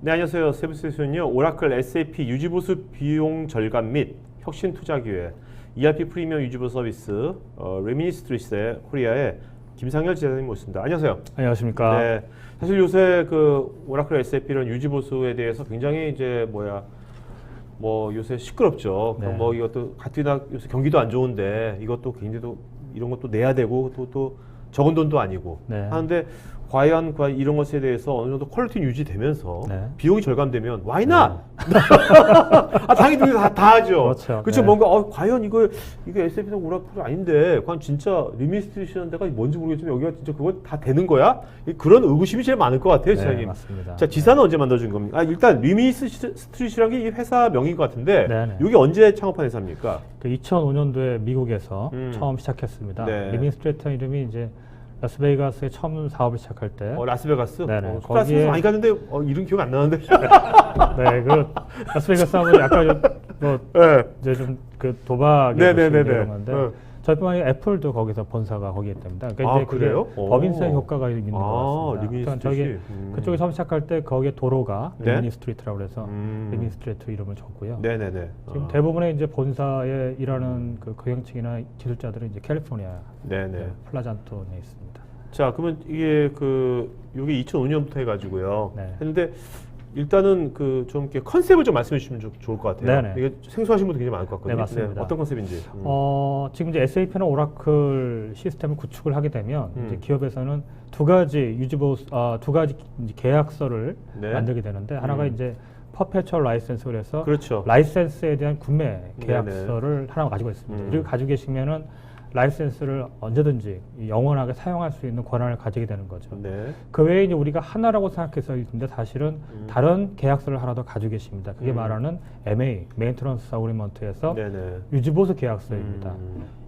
네, 안녕하세요. 세브스테이션은요, 오라클 SAP 유지보수 비용 절감 및 혁신 투자 기회, ERP 프리미엄 유지보수 서비스, 레미니스트리스의 코리아의 김상열 지사님 모셨습니다. 안녕하세요. 안녕하십니까. 네, 사실 요새 그 오라클 SAP는 유지보수에 대해서 굉장히 이제 요새 시끄럽죠. 네. 뭐 이것도 가뜩이나 요새 경기도 안 좋은데 이것도 굉장히 이런 것도 내야 되고 또 적은 돈도 아니고 네. 하는데 과연 이런 것에 대해서 어느 정도 퀄리티 유지되면서 네. 비용이 절감되면 why not? 당연히 다 하죠. 그렇죠. 네. 뭔가 과연 이게 SAP나 오라클이 아닌데 과연 진짜 리미스트리션 데가 뭔지 모르겠지만 여기가 진짜 그거 다 되는 거야? 그런 의구심이 제일 많을 것 같아요, 지사님. 네, 맞습니다. 자, 지사는 언제 만들어준 겁니까? 일단 리미스트리션이라는 게 이 회사 명인 것 같은데 네. 여기 언제 창업한 회사입니까? 2005년도에 미국에서 처음 시작했습니다. 네. 리미스트레이터 이름이 이제 라스베이거스에 처음 사업을 시작할 때 라스베가스? 네네. 라스베가스 많이 갔는데 이름 기억 안 나는데. 네, 그 라스베이거스 하면 약간 네. 이제 좀 그 도박의 네네네네. 내용인데 저희뿐만 아니라 애플도 거기서 본사가 거기에 있답니다. 그러니까 이제 그게 그래요? 법인세 효과가 있는 것 같습니다. 그러니까 저기 그쪽에 처음 시작할 때 거기에 도로가 네? 리미니스트리트라고 해서 리미니스트레이트 이름을 줬고요. 네네네. 지금 대부분의 이제 본사에 일하는 그 경영층이나 기술자들은 이제 캘리포니아 네네. 플라잔토에 있습니다. 자, 그러면 이게 요게 2005년부터 해가지고요. 네. 했는데 일단은 좀 이렇게 컨셉을 좀 말씀해 주시면 좋을 것 같아요. 네네. 이게 생소하신 분도 굉장히 많을 것 같거든요. 네, 맞습니다. 어떤 컨셉인지. 지금 이제 SAP나 오라클 시스템을 구축을 하게 되면 이제 기업에서는 두 가지 이제 계약서를 네. 만들게 되는데 하나가 이제 퍼페추얼 라이센스 그래서 그렇죠. 라이센스에 대한 구매 계약서를 하나 가지고 있습니다. 이걸 가지고 계시면은 라이센스를 언제든지 영원하게 사용할 수 있는 권한을 가지게 되는 거죠. 네. 그 외에 이제 우리가 하나라고 생각해서 있는데 사실은 다른 계약서를 하나 더 가지고 계십니다. 그게 말하는 MA, 메인테넌스 어그리먼트에서 네네. 유지보수 계약서입니다.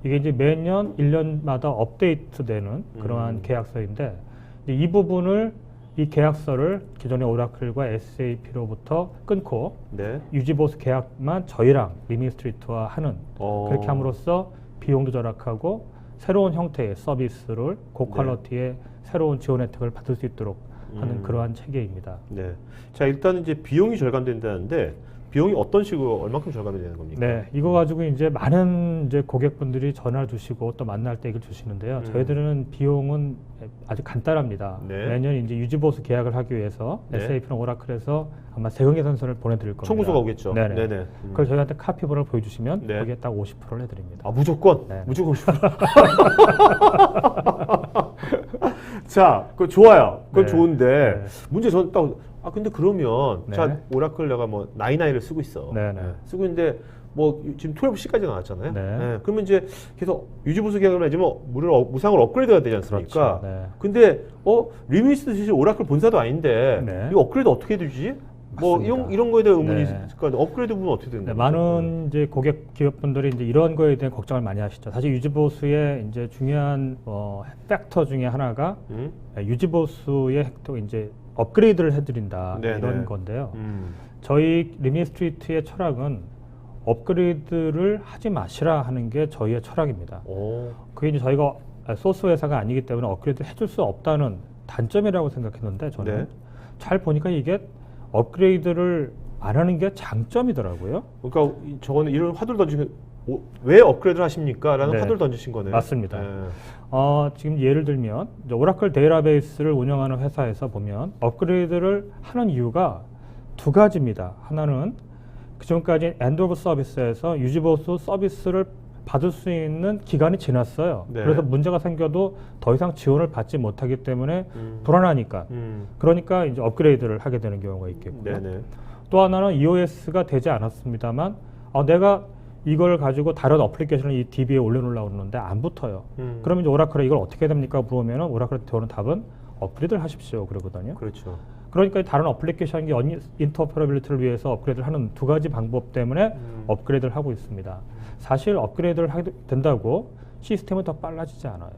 이게 이제 매년 1년마다 업데이트되는 그러한 계약서인데 이 부분을 이 계약서를 기존의 오라클과 SAP로부터 끊고 네. 유지보수 계약만 저희랑 리미스트리트와 하는 그렇게 함으로써 비용도 절약하고 새로운 형태의 서비스를 고퀄리티의 새로운 지원 혜택을 받을 수 있도록 하는 그러한 체계입니다. 네. 자, 일단 이제 비용이 절감된다는데 비용이 어떤 식으로 얼마큼 절감이 되는 겁니까? 네, 이거 가지고 이제 많은 이제 고객분들이 전화를 주시고 또 만날 때 얘기를 주시는데요. 저희들은 비용은 아주 간단합니다. 네. 매년 이제 유지보수 계약을 하기 위해서 네. SAP나 오라클에서 아마 세경계 선서를 보내드릴 겁니다. 청구서가 오겠죠. 네네. 그걸 저희한테 카피본을 보여주시면 네. 거기에 딱 50%를 해드립니다. 무조건? 네. 무조건 50%. 자, 그거 좋아요. 그건 네. 좋은데 네. 문제 저는 근데 그러면 네. 자, 오라클 내가 나이나이를 쓰고 있어. 네네. 쓰고 있는데 지금 12C까지 나왔잖아요. 네. 그러면 이제 계속 유지보수 계약을 해주면 무상으로 업그레이드가 되지 않습니까? 그렇죠. 네. 근데 리미스트리션 오라클 본사도 아닌데 네. 이거 업그레이드 어떻게 되지? 맞습니다. 이런 거에 대한 의문이 네. 있을 거 아니에요. 업그레이드 부분 어떻게 되는 네, 거예요? 많은 이제 고객 기업분들이 이제 이런 거에 대한 걱정을 많이 하시죠. 사실 유지보수의 이제 중요한 팩터 중에 하나가 유지보수의 획도 이제 업그레이드를 해드린다 네네. 이런 건데요. 저희 리미스트리트의 철학은 업그레이드를 하지 마시라 하는 게 저희의 철학입니다. 그게 이제 저희가 소스 회사가 아니기 때문에 업그레이드 해줄 수 없다는 단점이라고 생각했는데 저는 네. 잘 보니까 이게 업그레이드를 안 하는 게 장점이더라고요. 그러니까 저거는 이런 화두를 던지면 왜 업그레이드를 하십니까? 라는 네. 화두를 던지신 거네요. 맞습니다. 네. 지금 예를 들면 이제 오라클 데이터베이스를 운영하는 회사에서 보면 업그레이드를 하는 이유가 두 가지입니다. 하나는 그전까지 엔드 오브 서비스에서 유지보수 서비스를 받을 수 있는 기간이 지났어요. 네. 그래서 문제가 생겨도 더 이상 지원을 받지 못하기 때문에 불안하니까. 그러니까 이제 업그레이드를 하게 되는 경우가 있겠고요. 네네. 또 하나는 EOS가 되지 않았습니다만 내가 이걸 가지고 다른 어플리케이션을 이 DB에 올려놓으려고 그러는데 안 붙어요. 그러면 이제 오라클에 이걸 어떻게 해야 됩니까? 물어보면 오라클에 들어오는 답은 업그레이드를 하십시오. 그러거든요. 그렇죠. 그러니까 다른 어플리케이션의 인터퍼러빌리티를 위해서 업그레이드를 하는 두 가지 방법 때문에 업그레이드를 하고 있습니다. 사실 업그레이드를 하게 된다고 시스템은 더 빨라지지 않아요.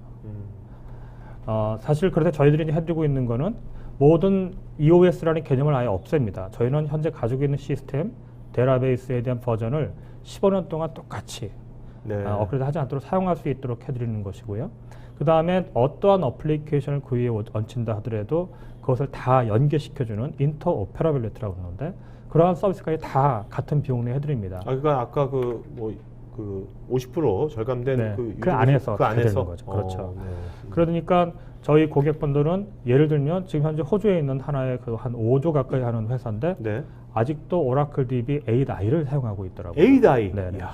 사실 그래서 저희들이 이제 해두고 있는 거는 모든 EOS라는 개념을 아예 없앱니다. 저희는 현재 가지고 있는 시스템, 데이터베이스에 대한 버전을 15년 동안 똑같이 네. 업그레이드 하지 않도록 사용할 수 있도록 해드리는 것이고요. 그 다음에 어떠한 어플리케이션을 그 위에 얹힌다 하더라도 그것을 다 연계시켜주는 인터오페러빌리티라고 하는데 그러한 서비스까지 다 같은 비용에 해드립니다. 아, 그러니까 아까 그 50% 절감된 네, 그 그 안에서 그 다 안에서 되는 거죠. 그렇죠. 네. 그러니까 저희 고객분들은 예를 들면 지금 현재 호주에 있는 하나의 그 한 5조 가까이 하는 회사인데 네. 아직도 오라클 DB 8i를 사용하고 있더라고요. 8i. 네, 네. 이야.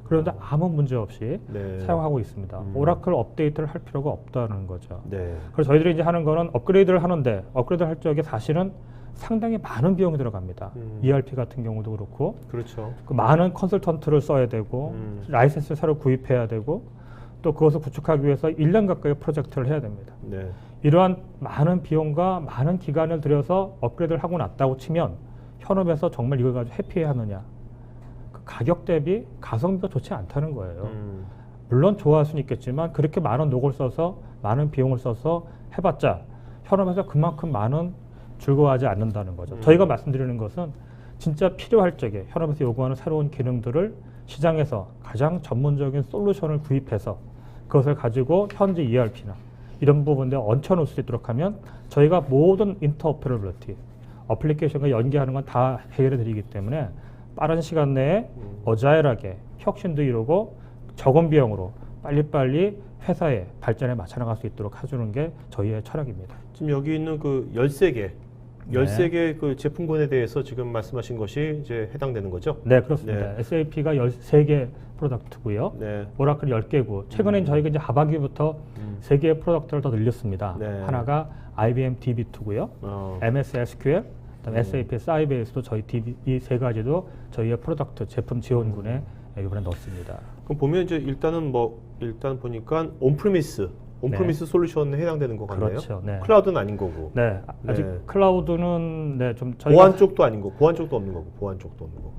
그런데 아무 문제 없이 네. 사용하고 있습니다. 오라클 업데이트를 할 필요가 없다는 거죠. 네. 그래서 저희들이 이제 하는 거는 업그레이드를 하는데 업그레이드를 할 적에 사실은 상당히 많은 비용이 들어갑니다. ERP 같은 경우도 그렇고 그렇죠. 그 많은 컨설턴트를 써야 되고 라이센스를 새로 구입해야 되고 또 그것을 구축하기 위해서 1년 가까이 프로젝트를 해야 됩니다. 네. 이러한 많은 비용과 많은 기간을 들여서 업그레이드를 하고 났다고 치면 현업에서 정말 이걸 가지고 해피해하느냐? 그 가격 대비 가성비가 좋지 않다는 거예요. 물론 좋아할 수는 있겠지만 그렇게 많은 노고를 써서 많은 비용을 써서 해봤자 현업에서 그만큼 많은 즐거워하지 않는다는 거죠. 저희가 말씀드리는 것은 진짜 필요할 적에 현업에서 요구하는 새로운 기능들을 시장에서 가장 전문적인 솔루션을 구입해서 그것을 가지고 현재 ERP나 이런 부분에 얹혀놓을 수 있도록 하면 저희가 모든 인터오페러빌리티, 어플리케이션과 연계하는 건 다 해결해 드리기 때문에 빠른 시간 내에 어자일하게 혁신도 이루고 적은 비용으로 빨리빨리 회사의 발전에 맞춰 나갈 수 있도록 해주는 게 저희의 철학입니다. 지금 여기 있는 그 13개, 13개 그 제품군에 대해서 지금 말씀하신 것이 이제 해당되는 거죠? 네, 그렇습니다. 네. SAP가 13개 프로덕트고요. 네. 오라클 10개고 최근에 저희가 이제 하반기부터 3개의 프로덕트를 더 늘렸습니다. 네. 하나가 IBM DB2고요. MS SQL, 그다음에 SAP 사이베이스도 저희 DB 이 세 가지도 저희의 프로덕트 제품 지원군에 이번에 넣었습니다. 그럼 보면 이제 일단 보니까 온프리미스 솔루션에 해당되는 것 같네요. 그렇죠. 네. 클라우드는 아닌 거고. 네, 아직 네. 클라우드는 네, 좀 저희가 보안 쪽도 아닌 거, 보안 쪽도 없는 거고, 보안 쪽도 없는 거고.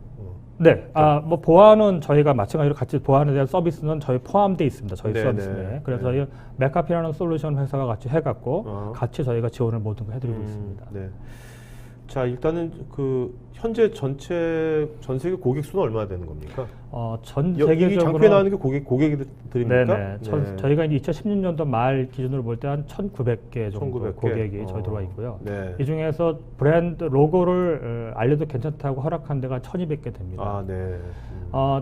네, 뭐 보안은 저희가 마찬가지로 같이 보안에 대한 서비스는 저희 포함되어 있습니다. 저희 네, 서비스 네. 내에. 그래서 네. 저희 맥카피라는 솔루션 회사가 같이 해갖고 같이 저희가 지원을 모든 거 해드리고 있습니다. 네. 자, 일단은 그 현재 전 세계 고객 수는 얼마나 되는 겁니까? 전 이 세계적으로 장표에 나오는 게 고객들입니까? 네네. 저희가 이제 2016년도 말 기준으로 볼 때 한 1,900개 정도 1900개? 고객이 저희 들어와 있고요. 네. 이 중에서 브랜드 로고를 알려도 괜찮다고 허락한 데가 1,200개 됩니다. 아, 네.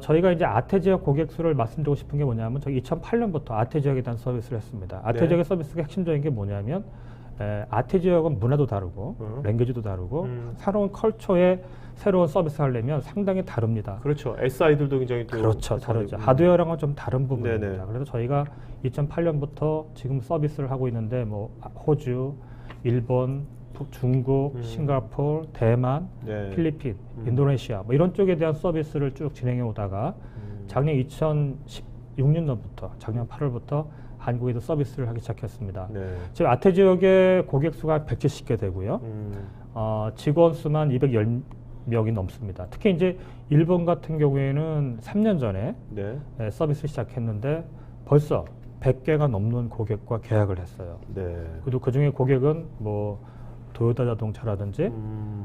저희가 이제 아태 지역 고객 수를 말씀드리고 싶은 게 뭐냐면 저희 2008년부터 아태 지역에 대한 서비스를 했습니다. 아태 네. 지역의 서비스가 핵심적인 게 뭐냐면 아태 지역은 문화도 다르고 랭귀지도 다르고 새로운 컬처의 새로운 서비스 하려면 상당히 다릅니다. 그렇죠. SI들도 굉장히 또 그렇죠. 다르죠. 하드웨어랑은 좀 다른 부분입니다. 네네. 그래서 저희가 2008년부터 지금 서비스를 하고 있는데 뭐 호주, 일본, 중국, 싱가포르, 대만, 네. 필리핀, 인도네시아 뭐 이런 쪽에 대한 서비스를 쭉 진행해 오다가 작년 2016년부터 작년 8월부터 한국에도 서비스를 하기 시작했습니다. 네. 지금 아태 지역의 고객 수가 170개 되고요. 직원 수만 210명이 넘습니다. 특히 이제 일본 같은 경우에는 3년 전에 네. 서비스를 시작했는데 벌써 100개가 넘는 고객과 계약을 했어요. 네. 그리고 그 중에 고객은 뭐 도요타 자동차라든지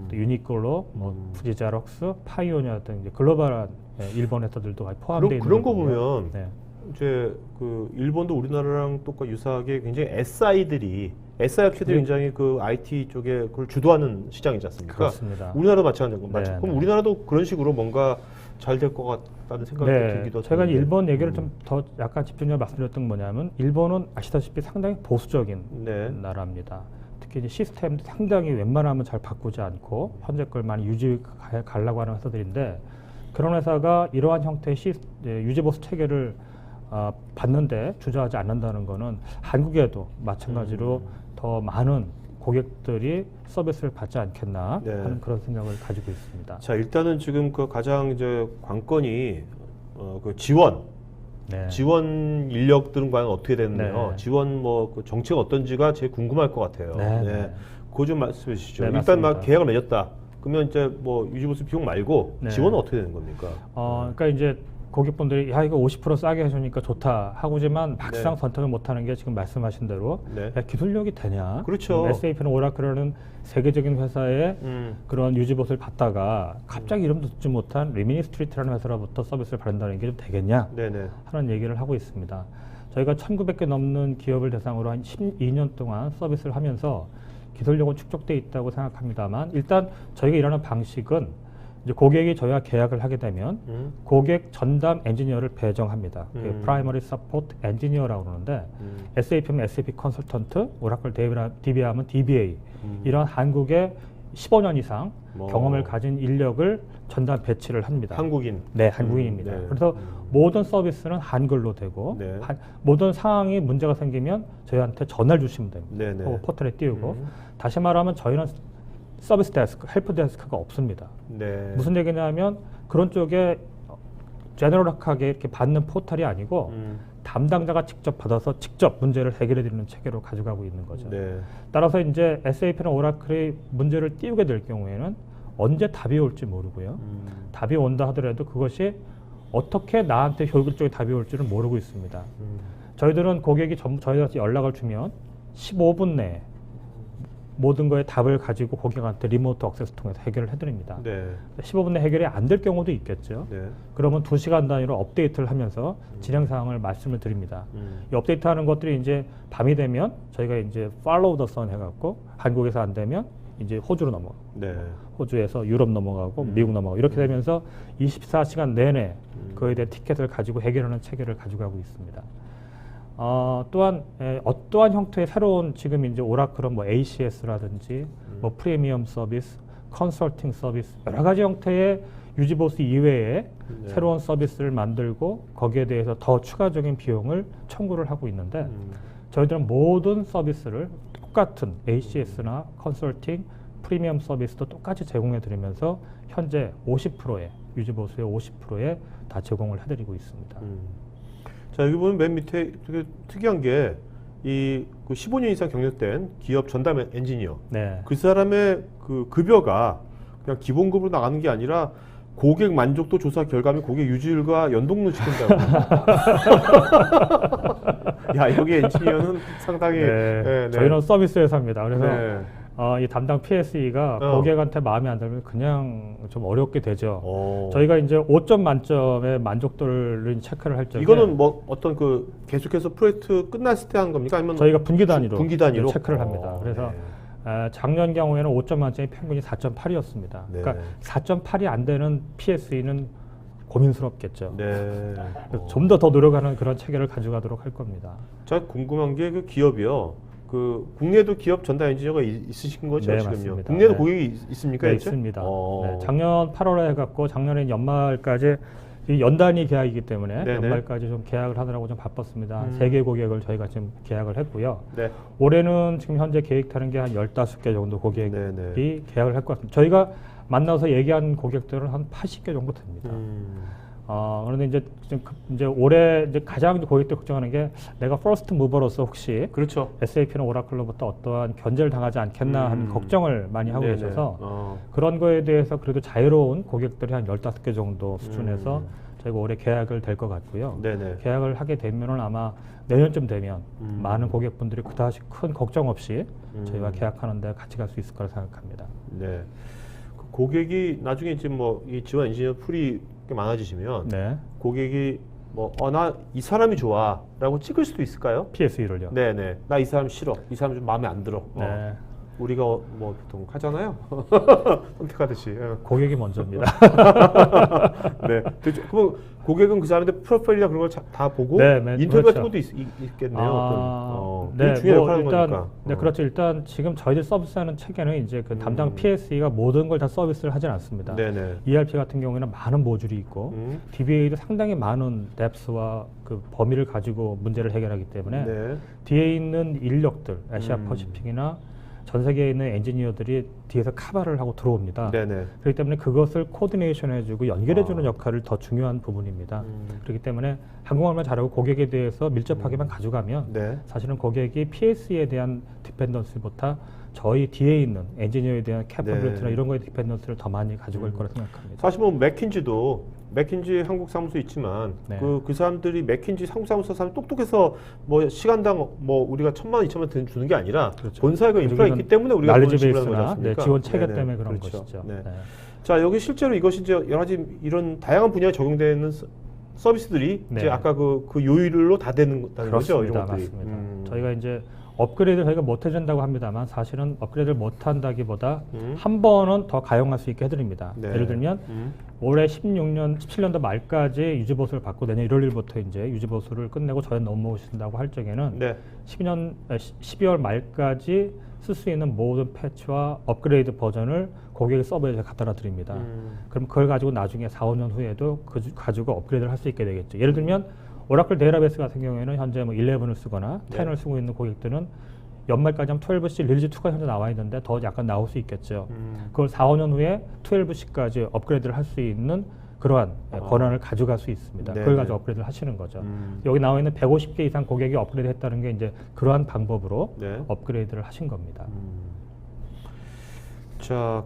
또 유니클로, 뭐 fujiXerox, 파이오니아 등 이제 글로벌한 일본 회사들도 포함되어 있는 그런 거 거고요. 보면 네. 이제 그 일본도 우리나라랑 똑같이 유사하게 굉장히 SI들이 SI 업체들이 굉장히 그 IT 쪽에 그걸 주도하는 시장이지 않습니까? 그렇습니다. 우리나라도 마찬가지고 네, 그럼 네. 우리나라도 그런 식으로 뭔가 잘 될 것 같다는 생각이 들기도 제가 드는데. 일본 얘기를 좀 더 약간 집중적으로 말씀드렸던 건 뭐냐면 일본은 아시다시피 상당히 보수적인 네. 나라입니다. 특히 이제 시스템도 상당히 웬만하면 잘 바꾸지 않고 현재 걸 많이 유지해 가려고 하는 회사들인데 그런 회사가 이러한 형태의 유지보수 체계를 받는데 주저하지 않는다는 거는 한국에도 마찬가지로 더 많은 고객들이 서비스를 받지 않겠나 네. 하는 그런 생각을 가지고 있습니다. 자, 일단은 지금 그 가장 이제 관건이 그 지원 인력들은 과연 어떻게 되는데요? 네. 지원 뭐 그 정책 어떤지가 제일 궁금할 것 같아요. 네. 그거 좀 말씀해 주시죠. 네, 일단 막 맞습니다. 계약을 맺었다. 그러면 이제 뭐 유지보수 비용 말고 네. 지원은 어떻게 되는 겁니까? 그러니까 이제 고객분들이 야 이거 50% 싸게 해주니까 좋다 하고지만 막상 네. 선택을 못하는 게 지금 말씀하신 대로 네. 야, 기술력이 되냐? 그렇죠. SAP는 오라클이라는 세계적인 회사의 그런 유지보수를 받다가 갑자기 이름도 듣지 못한 리미니스트리트라는 회사로부터 서비스를 받는다는 게 좀 되겠냐? 네네. 하는 얘기를 하고 있습니다. 저희가 1,900개 넘는 기업을 대상으로 한 12년 동안 서비스를 하면서 기술력은 축적돼 있다고 생각합니다만 일단 저희가 일하는 방식은 이제 고객이 저희와 계약을 하게 되면 고객 전담 엔지니어를 배정합니다. 그 프라이머리 서포트 엔지니어라고 그러는데 SAP면 SAP 컨설턴트, 오라클 DBA면 DBA 이런 한국의 15년 이상 경험을 가진 인력을 전담 배치를 합니다. 한국인. 네, 한국인입니다. 네. 그래서 모든 서비스는 한글로 되고 네. 모든 상황이 문제가 생기면 저희한테 전화를 주시면 됩니다. 네, 네. 혹은 포털에 띄우고 다시 말하면 저희는 서비스 데스크, 헬프 데스크가 없습니다. 네. 무슨 얘기냐면 그런 쪽에 제너럴하게 이렇게 받는 포털이 아니고 담당자가 직접 받아서 직접 문제를 해결해 드리는 체계로 가져가고 있는 거죠. 네. 따라서 이제 SAP나 오라클이 문제를 띄우게 될 경우에는 언제 답이 올지 모르고요. 답이 온다 하더라도 그것이 어떻게 나한테 효율적인 답이 올지를 모르고 있습니다. 저희들은 고객이 저희한테 연락을 주면 15분 내에 모든 거에 답을 가지고 고객한테 리모트 액세스 통해서 해결을 해드립니다. 네. 15분 내 해결이 안 될 경우도 있겠죠. 네. 그러면 2시간 단위로 업데이트를 하면서 진행 사항을 말씀을 드립니다. 이 업데이트하는 것들이 이제 밤이 되면 저희가 이제 follow the sun 해갖고 한국에서 안 되면 이제 호주로 넘어가고 네. 호주에서 유럽 넘어가고 미국 넘어가고 이렇게 되면서 24시간 내내 그에 대한 티켓을 가지고 해결하는 체계를 가져가고 있습니다. 또한 어떠한 형태의 새로운 지금 이제 오라클은 뭐 ACS라든지 뭐 프리미엄 서비스, 컨설팅 서비스 여러 가지 형태의 유지보수 이외에 새로운 서비스를 만들고 거기에 대해서 더 추가적인 비용을 청구를 하고 있는데 저희들은 모든 서비스를 똑같은 ACS나 컨설팅, 프리미엄 서비스도 똑같이 제공해 드리면서 현재 50%의 유지보수의 50%에 다 제공을 해드리고 있습니다. 자, 여기 보면 맨 밑에 되게 특이한 게 이 그 15년 이상 경력된 기업 전담 엔지니어. 네. 그 사람의 그 급여가 그냥 기본급으로 나가는 게 아니라 고객 만족도 조사 결과면 고객 유지율과 연동을 시킨다고. 야, 여기 엔지니어는 상당히 네, 네. 저희는 서비스 회사입니다. 그래서 네. 이 담당 PSE가 고객한테 마음에 안 들면 그냥 좀 어렵게 되죠. 저희가 이제 5점 만점의 만족도를 체크를 할 적에 이거는 뭐 어떤 그 계속해서 프로젝트 끝났을 때 하는 겁니까? 아니면 저희가 분기 단위로 분기 단위로 체크를 합니다. 그래서 네. 작년 경우에는 5점 만점의 평균이 4.8이었습니다. 네. 그러니까 4.8이 안 되는 PSE는 고민스럽겠죠. 네. 좀 더 노력하는 그런 체계를 가져가도록 할 겁니다. 제가 궁금한 게 그 기업이요. 그 국내도 기업 전담 엔지니어가 있으신 거죠? 네, 지금요? 맞습니다. 국내도 네. 고객이 있습니까? 네, 이제? 있습니다. 네, 작년 8월에 해갖고 작년에 연말까지 이 연단위 계약이기 때문에 네네. 연말까지 좀 계약을 하느라고 좀 바빴습니다. 3개 고객을 저희가 지금 계약을 했고요. 네. 올해는 지금 현재 계획하는 게 한 15개 정도 고객이 네네. 계약을 할 것 같습니다. 저희가 만나서 얘기한 고객들은 한 80개 정도 됩니다. 그런데 이제 올해 이제 가장 고객들 걱정하는 게 내가 퍼스트 무버로서 혹시 그렇죠. SAP나 오라클로부터 어떠한 견제를 당하지 않겠나 하는 걱정을 많이 하고 네네. 계셔서 그런 거에 대해서 그래도 자유로운 고객들이 한 15개 정도 수준에서 저희가 올해 계약을 될 것 같고요. 네네. 계약을 하게 되면은 아마 내년쯤 되면 많은 고객분들이 그다지 큰 걱정 없이 저희와 계약하는 데 같이 갈 수 있을 거라 생각합니다. 네. 그 고객이 나중에 이제 뭐 이 지원 엔지니어 풀이 많아지시면 네. 고객이 뭐 나 이 사람이 좋아라고 찍을 수도 있을까요? PSE를요. 네네. 나 이 사람 싫어. 이 사람 좀 마음에 안 들어. 네. 우리가 뭐 보통 하잖아요. 선택하듯이. 고객이 먼저입니다. 네. 그럼 고객은 그 사람한테 프로파일이나 그런 걸 다 보고 네, 인터뷰 그렇죠. 같은 것도 있겠네요. 네, 중요한 뭐 역할을 일단 거니까. 네, 그렇죠. 일단 지금 저희들 서비스하는 체계는 이제 그 담당 PSE가 모든 걸 다 서비스를 하진 않습니다. 네네. ERP 같은 경우에는 많은 모듈이 있고 DBA도 상당히 많은 뎁스와 그 범위를 가지고 문제를 해결하기 때문에 네. 뒤에 있는 인력들, 아시아 퍼시픽이나 전 세계에 있는 엔지니어들이 뒤에서 카바를 하고 들어옵니다. 네네. 그렇기 때문에 그것을 코디네이션 해주고 연결해주는 역할을 더 중요한 부분입니다. 그렇기 때문에 한국말만 잘하고 고객에 대해서 밀접하게만 가져가면 네. 사실은 고객이 PSE에 대한 디펜던스보다 저희 뒤에 있는 엔지니어에 대한 캐퍼빌리티나 네. 이런 거에 디펜던스를 더 많이 가져갈 거라 생각합니다. 사실 뭐 맥킨지 한국 사무소 있지만 네. 그 사람들이 맥킨지 한국 사무소 사람 똑똑해서 뭐 시간당 뭐 우리가 1,000만 원, 2,000만 원 주는 게 아니라 그렇죠. 본사가 인프라 있기 때문에 우리가 날리지 돈을 지불하는 거지 베이스나 않습니까? 지원 체계 네네. 때문에 그런 그렇죠. 것이죠. 네. 네. 자, 여기 실제로 이것이 이제 여러 가지 이런 다양한 분야에 적용되는 서비스들이 네. 이제 아까 그 요일로 다 되는 거죠. 이런 그렇습니다. 것들이. 맞습니다. 저희가 이제 업그레이드 저희가 못 해준다고 합니다만 사실은 업그레이드를 못 한다기보다 한 번은 더 가용할 수 있게 해드립니다. 네. 예를 들면 올해 17년도 말까지 유지보수를 받고 내년 1월 1일부터 이제 유지보수를 끝내고 저희 넘어오신다고 할 적에는 네. 12월 말까지 쓸 수 있는 모든 패치와 업그레이드 버전을 고객의 서버에 제가 갖다 드립니다. 그럼 그걸 가지고 나중에 4, 5년 후에도 가지고 업그레이드를 할 수 있게 되겠죠. 예를 들면 오라클 데이터베이스 같은 경우에는 현재 뭐 11을 쓰거나 10을 쓰고 있는 고객들은 연말까지 하면 12C 릴리즈 2가 현재 나와 있는데 더 약간 나올 수 있겠죠. 그걸 4, 5년 후에 12C까지 업그레이드를 할 수 있는 그러한 권한을 가져갈 수 있습니다. 네네. 그걸 가지고 업그레이드를 하시는 거죠. 여기 나와 있는 150개 이상 고객이 업그레이드 했다는 게 이제 그러한 방법으로 네. 업그레이드를 하신 겁니다. 자,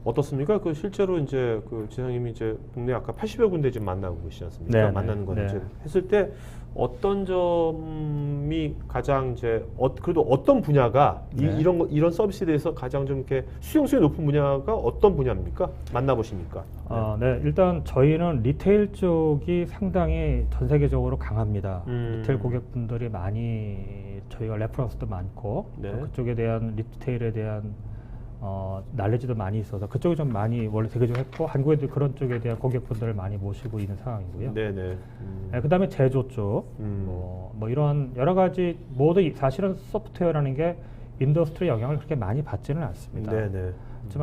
어떻습니까? 실제로 이제 지사님이 이제 국내 아까 80여 군데 지금 만나고 계시지 않습니까? 네네. 만나는 거는 네. 이제 했을 때 어떤 점이 가장 이제 그래도 어떤 분야가 네. 이런 서비스에 대해서 가장 좀 이렇게 수용성이 높은 분야가 어떤 분야입니까? 만나보시니까. 네, 일단 저희는 리테일 쪽이 상당히 전 세계적으로 강합니다. 리테일 고객분들이 많이 저희가 레퍼런스도 많고 네. 또 그쪽에 대한 리테일에 대한 날리지도 많이 있어서 그쪽이 좀 많이 원래 대개적으로 했고 한국에도 그런 쪽에 대한 고객분들을 많이 모시고 있는 상황이고요. 네네. 네, 그다음에 제조 쪽, 뭐 이런 여러 가지 모두 사실은 소프트웨어라는 게 인더스트리 영향을 그렇게 많이 받지는 않습니다. 네네.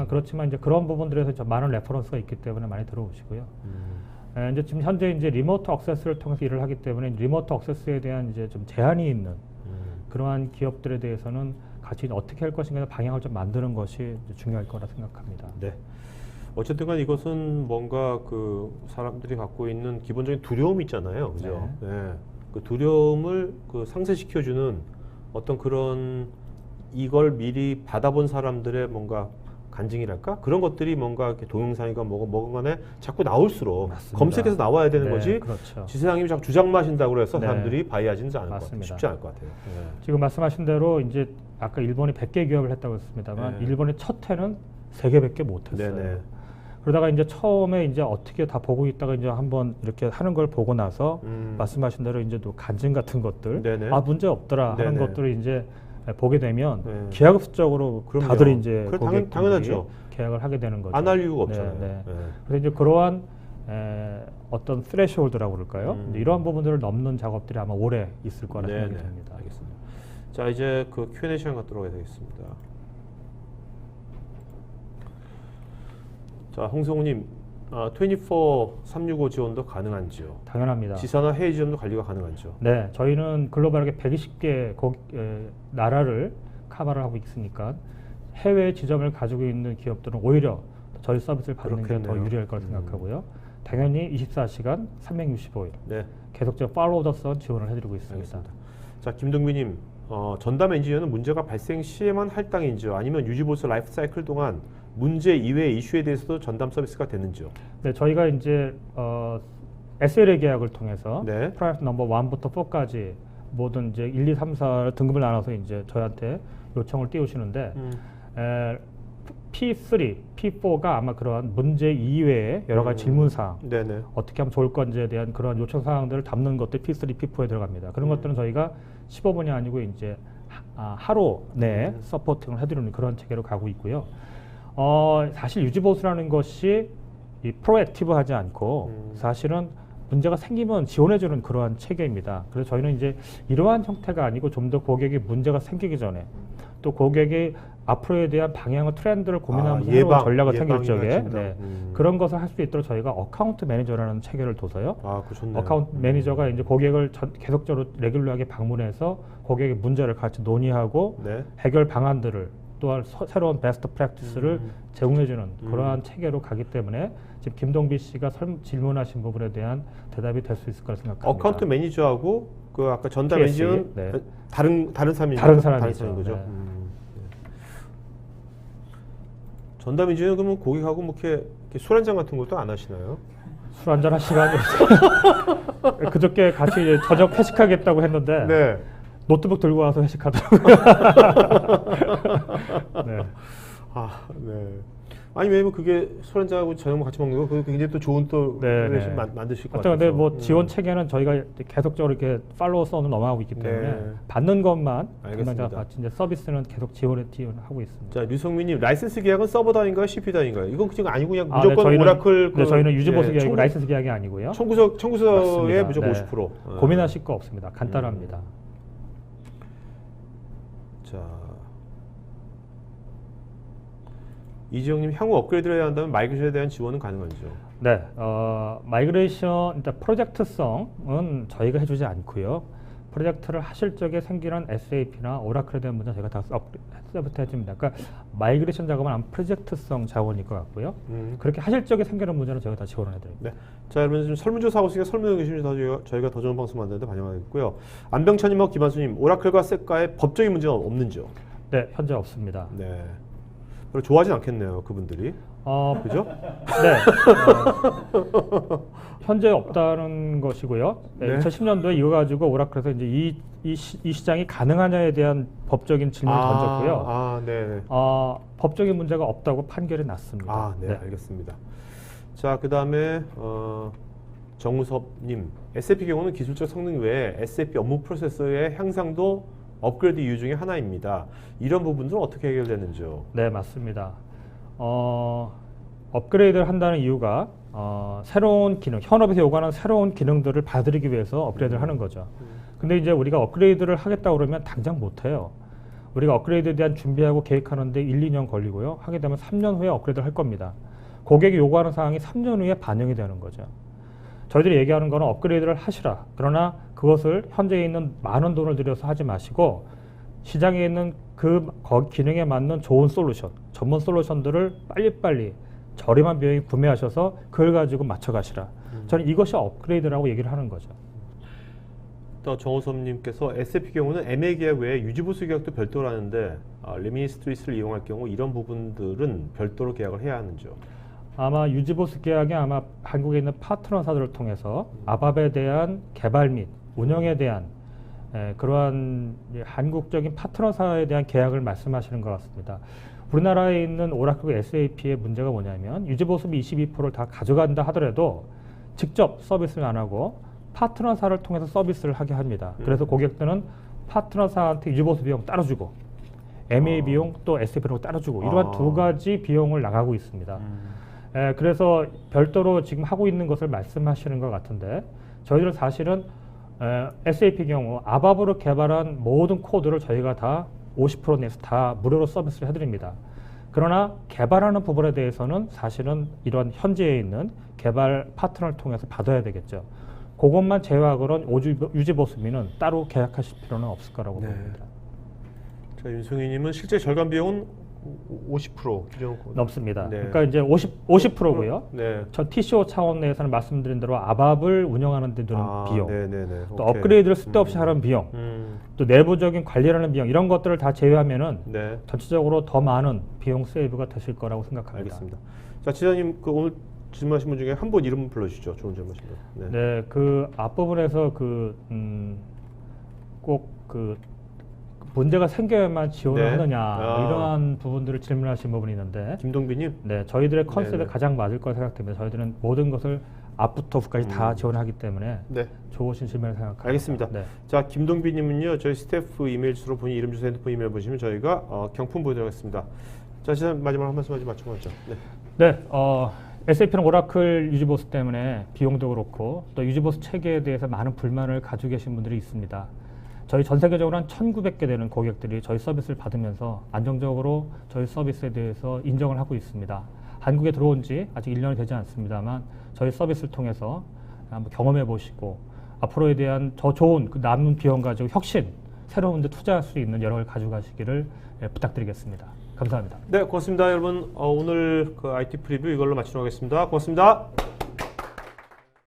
그렇지만 이제 그런 부분들에서 좀 많은 레퍼런스가 있기 때문에 많이 들어오시고요. 이제 지금 현재 이제 리모트 액세스를 통해서 일을 하기 때문에 리모트 액세스에 대한 이제 좀 제한이 있는 그러한 기업들에 대해서는 같이 어떻게 할 것인가 방향을 좀 만드는 것이 중요할 거라 생각합니다. 네. 어쨌든 간 이것은 뭔가 사람들이 갖고 있는 기본적인 두려움이 있잖아요. 그죠? 네. 그 두려움을 상쇄시켜주는 어떤 그런 이걸 미리 받아본 사람들의 뭔가 간증이랄까? 그런 것들이 뭔가 이렇게 동영상이가 뭐건 간에 자꾸 나올수록 맞습니다. 검색해서 나와야 되는 네, 거지. 그렇죠. 지사장님이 자꾸 주장 마신다고 해서 네. 사람들이 바이하지는 않을 것 같아요. 맞습니다. 쉽지 않을 것 같아요. 네. 지금 말씀하신 대로 이제 아까 일본이 100개 기업을 했다고 했습니다만 네. 일본의 첫 해는 3개밖에 못했어요. 네네. 그러다가 이제 처음에 이제 어떻게 다 보고 있다가 이제 한번 이렇게 하는 걸 보고 나서 말씀하신 대로 이제 또 간증 같은 것들 네네. 문제 없더라 하는 네네. 것들을 이제 보게 되면 네. 기하급수적으로 그럼요. 다들 이제 그래, 고객들이 당연하죠. 계약을 하게 되는 거죠. 안 할 이유가 없잖아요. 네. 네. 그래서 이제 그러한 어떤 스레시홀드라고 그럴까요? 이제 이러한 부분들을 넘는 작업들이 아마 오래 있을 거라 네네. 생각이 됩니다. 알겠습니다. 자, 이제 Q&A 시간 갖도록 하겠습니다. 자, 홍성우님, 24/365 지원도 가능한지요? 당연합니다. 지사나 해외 지원도 관리가 가능한지요? 네, 저희는 글로벌하게 120개 나라를 커버를 하고 있으니까 해외 지점을 가지고 있는 기업들은 오히려 저희 서비스를 받는 게 더 그렇겠네요. 유리할 거라 생각하고요. 당연히 24시간 365일 네, 계속적으로 팔로우 더 선 지원을 해드리고 있습니다. 알겠습니다. 자, 김동빈님, 전담 엔지니어는 문제가 발생 시에만 할당인지요? 아니면 유지보수 라이프 사이클 동안 문제 이외의 이슈에 대해서도 전담 서비스가 되는지요? 네, 저희가 이제 SLA 계약을 통해서 네. 프라이어티 넘버 1부터 4까지 모든 이제 1, 2, 3, 4 등급을 나눠서 이제 저희한테 요청을 띄우시는데 P3, P4가 아마 그러한 문제 이외의 여러 가지 질문 사항, 네네. 어떻게 하면 좋을 건지에 대한 그러한 요청 사항들을 담는 것들이 P3, P4에 들어갑니다. 그런 것들은 저희가 15분이 아니고 이제 하루 내에 서포팅을 해드리는 그런 체계로 가고 있고요. 사실 유지보수라는 것이 프로액티브하지 않고 사실은 문제가 생기면 지원해주는 그러한 체계입니다. 그래서 저희는 이제 이러한 형태가 아니고 좀 더 고객이 문제가 생기기 전에 또 고객이 앞으로에 대한 방향을 트렌드를 고민하면서 새로운 전략을 생길 적에 그런 것을 할 수 있도록 저희가 어카운트 매니저라는 체계를 둬서요. 그거 좋네요. 어카운트 매니저가 이제 고객을 계속적으로 레귤러하게 방문해서 고객의 문제를 같이 논의하고 네. 해결 방안들을 또한 새로운 베스트 프랙티스를 제공해주는 그러한 체계로 가기 때문에 지금 김동비 씨가 질문하신 부분에 대한 대답이 될 수 있을 거라 생각합니다. 어카운트 매니저하고 아까 전담 PSE, 엔지니어는 네. 다른 사람이죠? 다른 사람이죠. 사람인 거죠. 네. 네. 전담 엔지니어 그러면 고객하고 뭐 이렇게 술 한잔 같은 것도 안 하시나요? 술 한잔 할 시간이 없어요. 그저께 같이 이제 저녁 회식하겠다고 했는데 네. 노트북 들고 와서 회식하더라고요. 네. 네. 아니 왜냐면 그게 술 한잔하고 저녁 같이 먹는 거 그거 굉장히 또 좋은 또 네, relation 네. 만드실 것 어떤 같아서. 근데 뭐 지원 체계는 저희가 계속적으로 이렇게 팔로워 선을 넘어가고 있기 때문에 네. 받는 것만 알겠습니다. 받지 이제 서비스는 계속 지원하고 있습니다. 자 류성민님 라이센스 계약은 서버 단위인가요, CPU 단위인가요? 이건 그냥 아니고 그냥 아, 무조건 네, 저희는- 오라클 네, 저희는 유지보수 예, 계약이고 라이센스 계약이 아니고요. 청구서에 맞습니다. 무조건 네. 50%. 고민하실 거 없습니다. 간단합니다. 자 이지영님 향후 업그레이드를 해야 한다면 마이그레이션에 대한 지원은 가능하죠? 네, 마이그레이션, 일단 프로젝트성은 저희가 해주지 않고요. 프로젝트를 하실 적에 생기는 SAP나 오라클에 대한 문제 저희가 다 서비스 해줍니다. 그러니까 마이그레이션 작업은 아마 프로젝트성 자원일 것 같고요. 그렇게 하실 적에 생기는 문제는 저희가 다 지원을 해드립니다. 네. 자 여러분 지금 설문조사 하고 있으니까 설문해 계시면 저희가 더 좋은 방송 만드는데 반영하겠고요. 안병찬님하고 김한수님 오라클과 섹가의 법적인 문제는 없는지요? 네, 현재 없습니다. 네. 별로 좋아하진 않겠네요 그분들이. 그죠? 네. 현재 없다는 것이고요. 네. 2010년도에 이거 가지고 오라클에서 이제 이 시장이 가능하냐에 대한 법적인 질문을 던졌고요. 네. 법적인 문제가 없다고 판결이 났습니다. 네, 알겠습니다. 자, 그 다음에 정우섭님, SAP 경우는 기술적 성능 외에 SAP 업무 프로세서의 향상도 업그레이드 이유 중에 하나입니다. 이런 부분들은 어떻게 해결되는지요? 네, 맞습니다. 업그레이드를 한다는 이유가 새로운 기능, 현업에서 요구하는 새로운 기능들을 받아들이기 위해서 업그레이드를 하는 거죠. 근데 이제 우리가 업그레이드를 하겠다고 그러면 당장 못 해요. 우리가 업그레이드에 대한 준비하고 계획하는데 1, 2년 걸리고요. 하게 되면 3년 후에 업그레이드를 할 겁니다. 고객이 요구하는 사항이 3년 후에 반영이 되는 거죠. 저희들이 얘기하는 거는 업그레이드를 하시라. 그러나 그것을 현재 있는 많은 돈을 들여서 하지 마시고 시장에 있는 그 기능에 맞는 좋은 솔루션, 전문 솔루션들을 빨리빨리 저렴한 비용에 구매하셔서 그걸 가지고 맞춰가시라. 저는 이것이 업그레이드라고 얘기를 하는 거죠. 또 정호섭님께서 SAP 경우는 MA 계약 외에 유지보수 계약도 별도로 하는데 레미니스트리스를 이용할 경우 이런 부분들은 별도로 계약을 해야 하는지요? 아마 유지보수 계약이 아마 한국에 있는 파트너사들을 통해서 아밥에 대한 개발 및 운영에 대한 그러한 한국적인 파트너사에 대한 계약을 말씀하시는 것 같습니다. 우리나라에 있는 오라클과 SAP의 문제가 뭐냐면 유지보수비 22%를 다 가져간다 하더라도 직접 서비스를 안 하고 파트너사를 통해서 서비스를 하게 합니다. 그래서 고객들은 파트너사한테 유지보수 비용 따로 주고 MA 비용 또 SAP 비용 따로 주고 이러한 두 가지 비용을 나가고 있습니다. 그래서 별도로 지금 하고 있는 것을 말씀하시는 것 같은데 저희들은 사실은 SAP 경우 아밥으로 개발한 모든 코드를 저희가 다 50% 내에서 다 무료로 서비스를 해드립니다. 그러나 개발하는 부분에 대해서는 사실은 이런 현재에 있는 개발 파트너를 통해서 받아야 되겠죠. 그것만 제외하고는 유지보수비는 따로 계약하실 필요는 없을 거라고 봅니다. 자, 윤승희님은 실제 절감 비용은 50% 기존 넘습니다. 네. 그러니까 이제 50%고요. 네. 저 TCO 차원 내에서는 말씀드린 대로 아밥을 운영하는 데 드는 비용, 네네네. 또 오케이. 업그레이드를 쓸데없이 하는 비용, 또 내부적인 관리하는 비용 이런 것들을 다 제외하면은 네. 전체적으로 더 많은 비용 세이브가 되실 거라고 생각합니다. 알겠습니다. 자, 지사님 그 오늘 질문하신 분 중에 한 분 이름 불러주시죠. 좋은 질문하신 분. 네, 그 앞부분에서 꼭 문제가 생겨야만 지원을 네. 하느냐 아. 이러한 부분들을 질문하신 부분이 있는데 김동빈님. 네, 저희들의 컨셉에 네네. 가장 맞을 거라 생각됩니다. 저희들은 모든 것을 앞부터 후까지 다 지원하기 때문에 네. 좋으신 질문을 생각합니다. 알겠습니다. 네. 자, 김동빈님은요. 저희 스태프 이메일 주소로 본인 이름 주소 핸드폰 이메일 보시면 저희가 경품 보여드리겠습니다. 자, 지사님 마지막 한 말씀 하지 마치고 네. 네, SAP는 오라클 유지보수 때문에 비용도 그렇고 또 유지보수 체계에 대해서 많은 불만을 가지고 계신 분들이 있습니다. 저희 전 세계적으로 한 1,900개 되는 고객들이 저희 서비스를 받으면서 안정적으로 저희 서비스에 대해서 인정을 하고 있습니다. 한국에 들어온 지 아직 1년이 되지 않습니다만 저희 서비스를 통해서 한번 경험해 보시고 앞으로에 대한 더 좋은 그 남은 비용 가지고 혁신, 새로운 데 투자할 수 있는 여력을 가져가시기를 부탁드리겠습니다. 감사합니다. 네, 고맙습니다. 여러분 오늘 그 IT 프리뷰 이걸로 마치도록 하겠습니다. 고맙습니다.